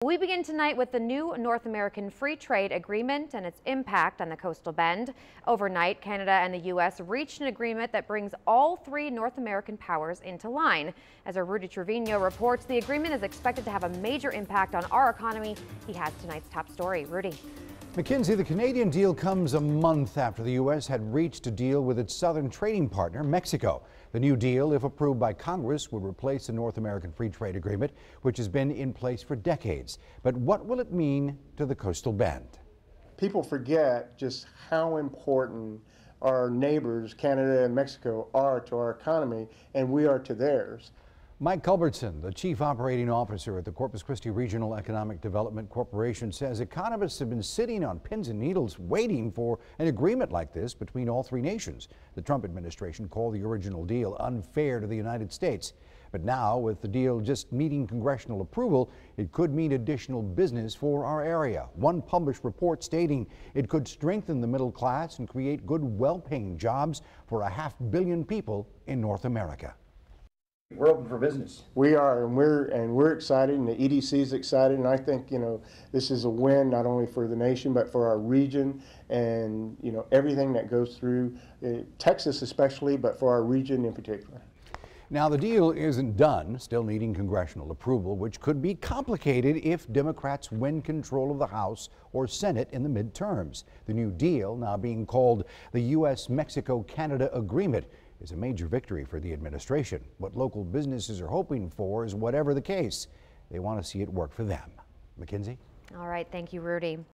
We begin tonight with the new North American Free Trade Agreement and its impact on the coastal bend. Overnight, Canada and the U.S. reached an agreement that brings all three North American powers into line. As our Rudy Trevino reports, the agreement is expected to have a major impact on our economy. He has tonight's top story. Rudy. Mackenzie, the Canadian deal comes a month after the U.S. had reached a deal with its southern trading partner, Mexico. The new deal, if approved by Congress, would replace the North American Free Trade Agreement, which has been in place for decades. But what will it mean to the coastal bend? People forget just how important our neighbors, Canada and Mexico, are to our economy, and we are to theirs. Mike Culbertson, the chief operating officer at the Corpus Christi Regional Economic Development Corporation, says economists have been sitting on pins and needles waiting for an agreement like this between all three nations. The Trump administration called the original deal unfair to the United States. But now, with the deal just meeting congressional approval, it could mean additional business for our area. One published report stating it could strengthen the middle class and create good, well-paying jobs for 500 million people in North America. We're open for business. We are, and we're excited, and the EDC is excited, and I think, this is a win not only for the nation but for our region, and everything that goes through Texas especially, but for our region in particular. Now, the deal isn't done, still needing congressional approval, which could be complicated if Democrats win control of the House or Senate in the midterms. The new deal, now being called the U.S.-Mexico-Canada Agreement, is a major victory for the administration. What local businesses are hoping for is, whatever the case, they want to see it work for them. Mackenzie? All right. Thank you, Rudy.